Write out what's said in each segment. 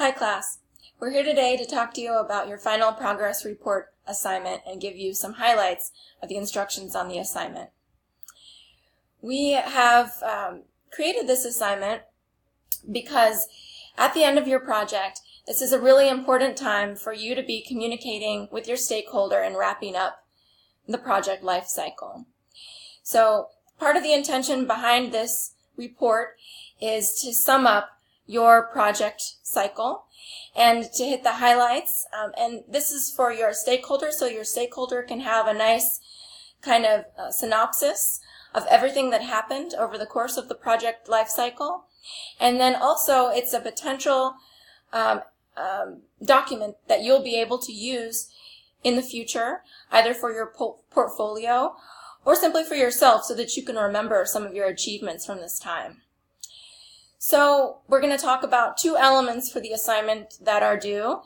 Hi class. We're here today to talk to you about your final progress report assignment and give you some highlights of the instructions on the assignment. We have created this assignment because at the end of your project, this is a really important time for you to be communicating with your stakeholder and wrapping up the project life cycle. So part of the intention behind this report is to sum up your project cycle and to hit the highlights. And this is for your stakeholder, so your stakeholder can have a nice kind of synopsis of everything that happened over the course of the project life cycle. And then also it's a potential document that you'll be able to use in the future, either for your portfolio or simply for yourself so that you can remember some of your achievements from this time. So we're going to talk about two elements for the assignment that are due.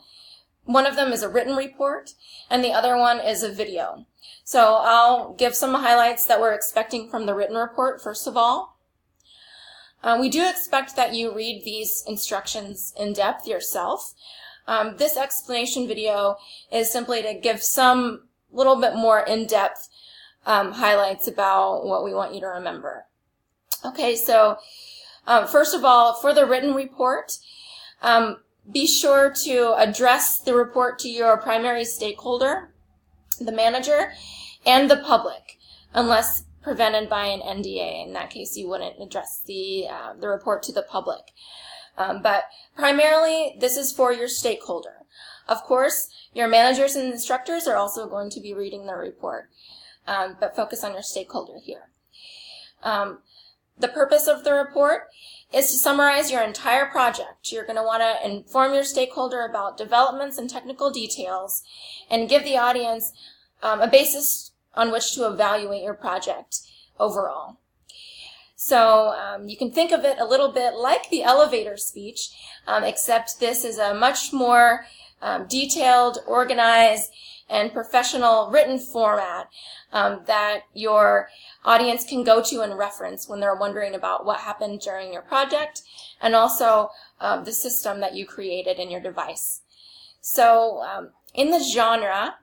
One of them is a written report, and the other one is a video. So I'll give some highlights that we're expecting from the written report, first of all. We do expect that you read these instructions in depth yourself. This explanation video is simply to give some little bit more in-depth highlights about what we want you to remember. Okay, so first of all, for the written report, be sure to address the report to your primary stakeholder, the manager, and the public, unless prevented by an NDA. In that case, you wouldn't address the report to the public. But primarily, this is for your stakeholder. Of course, your managers and instructors are also going to be reading the report, but focus on your stakeholder here. The purpose of the report is to summarize your entire project. You're going to want to inform your stakeholder about developments and technical details and give the audience a basis on which to evaluate your project overall. So you can think of it a little bit like the elevator speech, except this is a much more detailed, organized, and professional written format that your audience can go to and reference when they're wondering about what happened during your project, and also the system that you created in your device. So in the genre,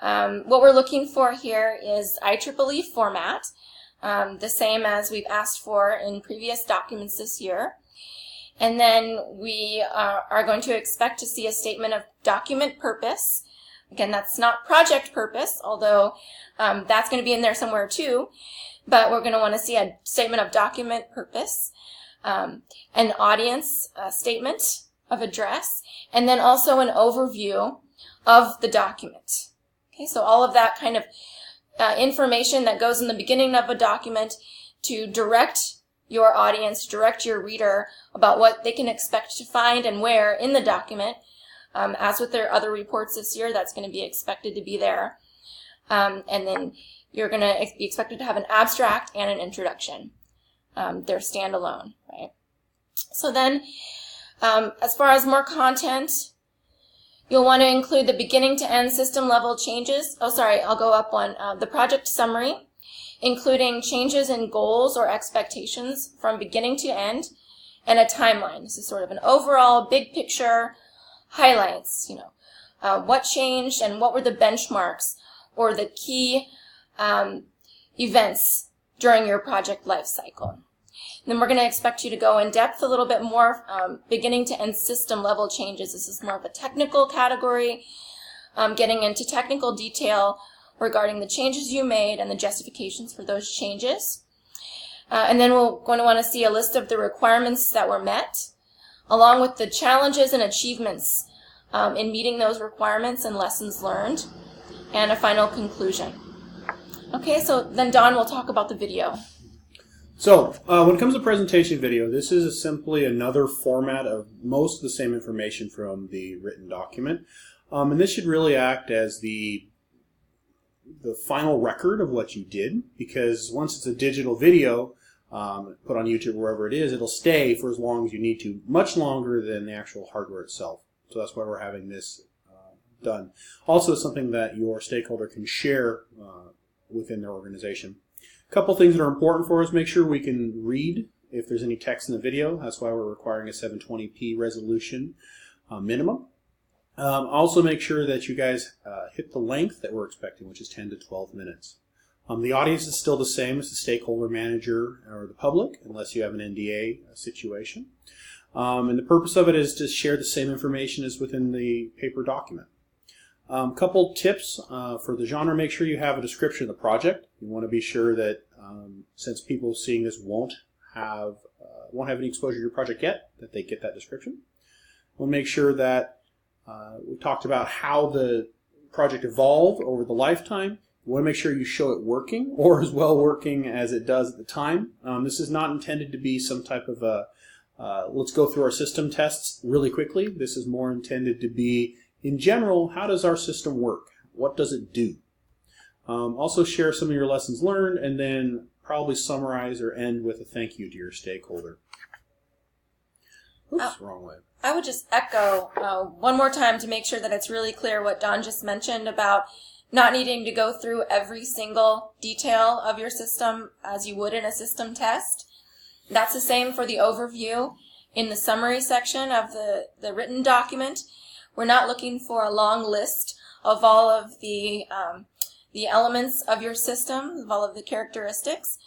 what we're looking for here is IEEE format, the same as we've asked for in previous documents this year. And then we are going to expect to see a statement of document purpose. Again, that's not project purpose, although that's going to be in there somewhere too. But we're going to want to see a statement of document purpose, an audience statement of address, and then also an overview of the document. Okay, so all of that kind of information that goes in the beginning of a document to direct your audience, direct your reader about what they can expect to find and where in the document. As with their other reports this year, that's going to be expected to be there. And then you're going to be expected to have an abstract and an introduction. They're standalone, right? So then, as far as more content, you'll want to include the beginning to end system level changes. Oh, sorry, I'll go up one. The project summary, including changes in goals or expectations from beginning to end, and a timeline. This is sort of an overall big picture highlights, what changed and what were the benchmarks or the key events during your project life cycle. Then we're going to expect you to go in depth a little bit more, beginning to end system level changes. This is more of a technical category, getting into technical detail regarding the changes you made and the justifications for those changes. And then we're going to want to see a list of the requirements that were met, along with the challenges and achievements in meeting those requirements and lessons learned, and a final conclusion. Okay, so then Don will talk about the video. So, when it comes to presentation video, this is simply another format of most of the same information from the written document. And this should really act as the final record of what you did, because once it's a digital video, put on YouTube or wherever it is, it'll stay for as long as you need to, much longer than the actual hardware itself. So that's why we're having this done. Also, something that your stakeholder can share within their organization. A couple things that are important for us: make sure we can read if there's any text in the video. That's why we're requiring a 720p resolution minimum. Also make sure that you guys hit the length that we're expecting, which is 10 to 12 minutes. The audience is still the same as the stakeholder manager or the public, unless you have an NDA situation. And the purpose of it is to share the same information as within the paper document. Couple tips for the genre: make sure you have a description of the project. You want to be sure that since people seeing this won't have any exposure to your project yet, that they get that description. We'll make sure that we talked about how the project evolved over the lifetime. You want to make sure you show it working, or as well working as it does at the time. This is not intended to be some type of a let's go through our system tests really quickly. This is more intended to be, in general, how does our system work? What does it do? Also share some of your lessons learned, and then probably summarize or end with a thank you to your stakeholder. Oops, wrong way. I would just echo one more time to make sure that it's really clear what Don just mentioned about not needing to go through every single detail of your system as you would in a system test. That's the same for the overview in the summary section of the written document. We're not looking for a long list of all of the elements of your system, of all of the characteristics.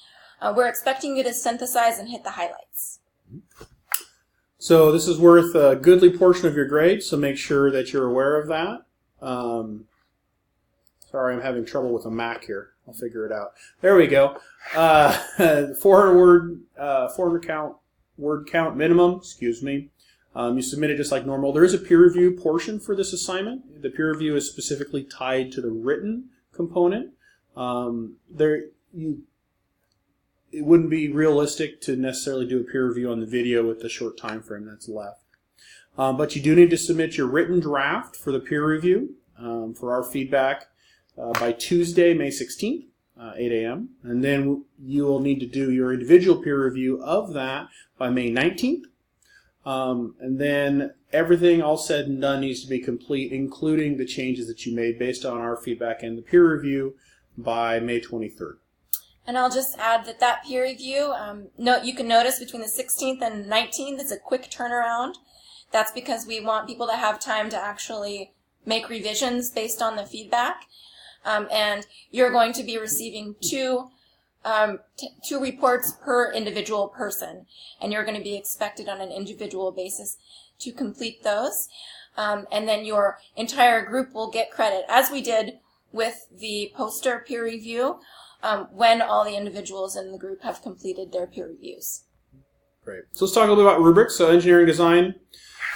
We're expecting you to synthesize and hit the highlights. So this is worth a goodly portion of your grade, so make sure that you're aware of that. Sorry, I'm having trouble with a Mac here. I'll figure it out. There we go. 400 word count minimum. Excuse me. You submit it just like normal. There is a peer review portion for this assignment. The peer review is specifically tied to the written component. It wouldn't be realistic to necessarily do a peer review on the video with the short time frame that's left. But you do need to submit your written draft for the peer review for our feedback by Tuesday, May 16th, 8 a.m. And then you will need to do your individual peer review of that by May 19th. And then everything all said and done needs to be complete, including the changes that you made based on our feedback and the peer review by May 23rd. And I'll just add that peer review, you can notice between the 16th and 19th, it's a quick turnaround. That's because we want people to have time to actually make revisions based on the feedback. And you're going to be receiving two reports per individual person, and you're going to be expected on an individual basis to complete those. And then your entire group will get credit, as we did with the poster peer review, when all the individuals in the group have completed their peer reviews. Great. So let's talk a little bit about rubrics. So engineering design.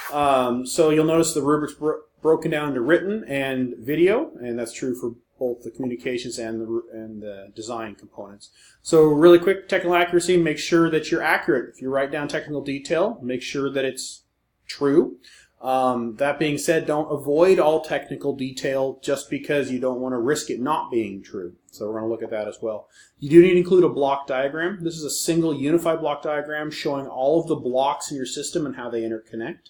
So you'll notice the rubrics broken down into written and video, and that's true for both the communications and the design components. So really quick, technical accuracy, make sure that you're accurate. If you write down technical detail, make sure that it's true. That being said, don't avoid all technical detail just because you don't want to risk it not being true. So we're going to look at that as well. You do need to include a block diagram. This is a single unified block diagram showing all of the blocks in your system and how they interconnect.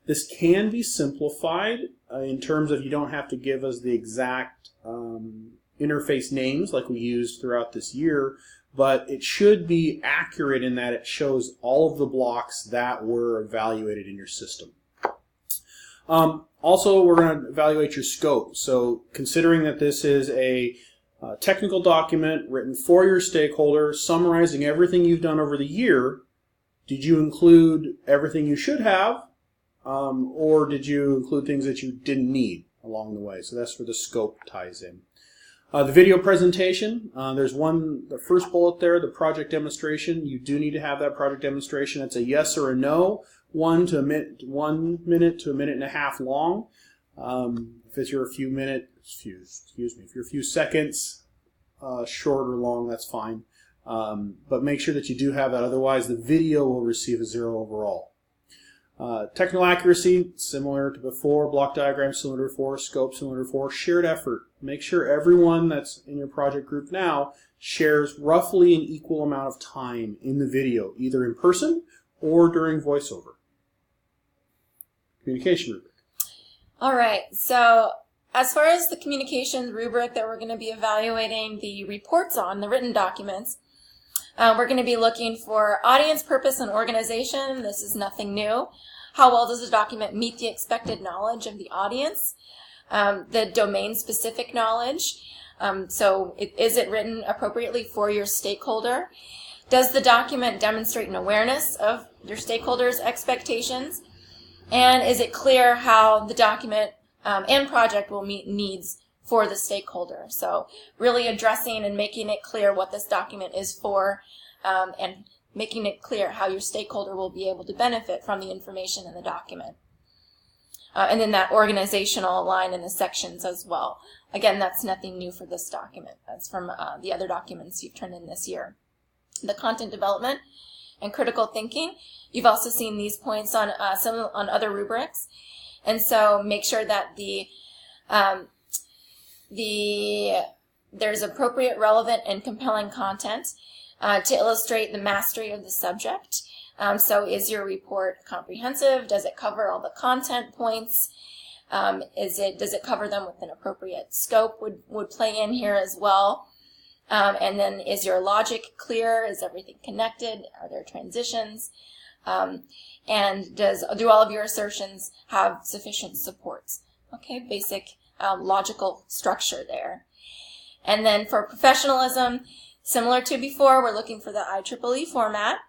This can be simplified in terms of you don't have to give us the exact interface names like we used throughout this year, but it should be accurate in that it shows all of the blocks that were evaluated in your system. Also, we're going to evaluate your scope. So considering that this is a technical document written for your stakeholder, summarizing everything you've done over the year, did you include everything you should have, or did you include things that you didn't need along the way? So that's where the scope ties in. The video presentation, there's the first bullet there, the project demonstration. You do need to have that project demonstration. It's a yes or a no, 1 minute to a minute and a half long. If you're a few seconds short or long, that's fine. But make sure that you do have that, otherwise the video will receive a 0 overall. Technical accuracy, similar to before. Block diagram, similar to before. Scope, similar to before. Shared effort. Make sure everyone that's in your project group now shares roughly an equal amount of time in the video, either in person or during voiceover. Communication rubric. All right, so as far as the communications rubric that we're going to be evaluating the reports on, the written documents, We're going to be looking for audience, purpose, and organization. This is nothing new. How well does the document meet the expected knowledge of the audience? The domain-specific knowledge. Is it written appropriately for your stakeholder? Does the document demonstrate an awareness of your stakeholders' expectations? And is it clear how the document and project will meet needs for the stakeholder? So really addressing and making it clear what this document is for, and making it clear how your stakeholder will be able to benefit from the information in the document. And then that organizational line in the sections as well. Again, that's nothing new for this document. That's from the other documents you've turned in this year. The content development and critical thinking. You've also seen these points on on other rubrics. And so make sure that there's appropriate, relevant, and compelling content to illustrate the mastery of the subject. So is your report comprehensive? Does it cover all the content points? Does it cover them with an appropriate scope would play in here as well? And then is your logic clear? Is everything connected? Are there transitions? And do all of your assertions have sufficient supports? Okay, basic logical structure there. And then for professionalism, similar to before, we're looking for the IEEE format.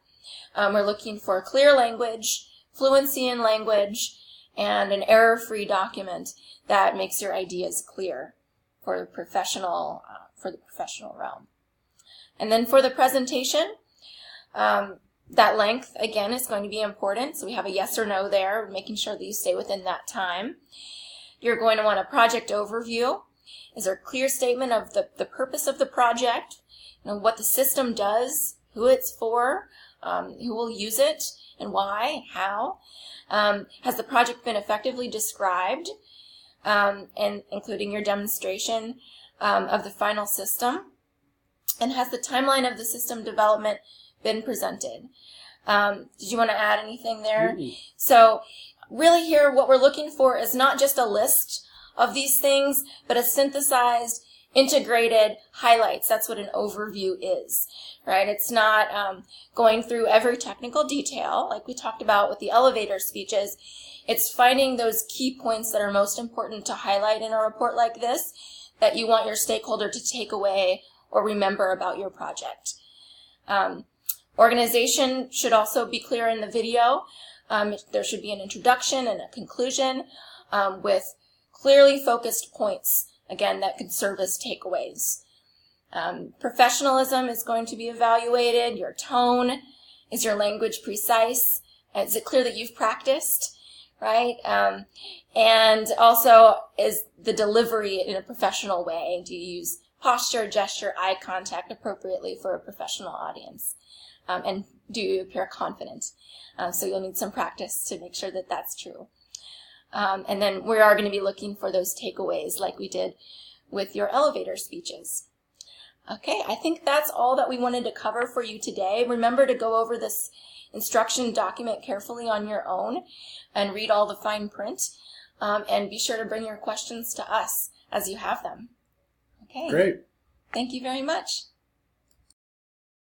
We're looking for clear language, fluency in language, and an error-free document that makes your ideas clear for the professional realm. And then for the presentation, that length, again, is going to be important. So we have a yes or no there, making sure that you stay within that time. You're going to want a project overview. Is there a clear statement of the purpose of the project, what the system does, who it's for, who will use it, and why, how? Has the project been effectively described, and including your demonstration of the final system? And has the timeline of the system development been presented? Did you want to add anything there? Mm-hmm. So really here what we're looking for is not just a list of these things, but a synthesized, integrated highlights. That's what an overview is, right? It's not going through every technical detail like we talked about with the elevator speeches. It's finding those key points that are most important to highlight in a report like this that you want your stakeholder to take away or remember about your project. Organization should also be clear in the video. There should be an introduction and a conclusion with clearly focused points, again, that could serve as takeaways. Professionalism is going to be evaluated. Your tone. Is your language precise? Is it clear that you've practiced, right? And also, is the delivery in a professional way? Do you use posture, gesture, eye contact appropriately for a professional audience? And do you appear confident? So you'll need some practice to make sure that that's true. And then we are going to be looking for those takeaways like we did with your elevator speeches. Okay, I think that's all that we wanted to cover for you today. Remember to go over this instruction document carefully on your own and read all the fine print. And be sure to bring your questions to us as you have them. Okay. Great. Thank you very much.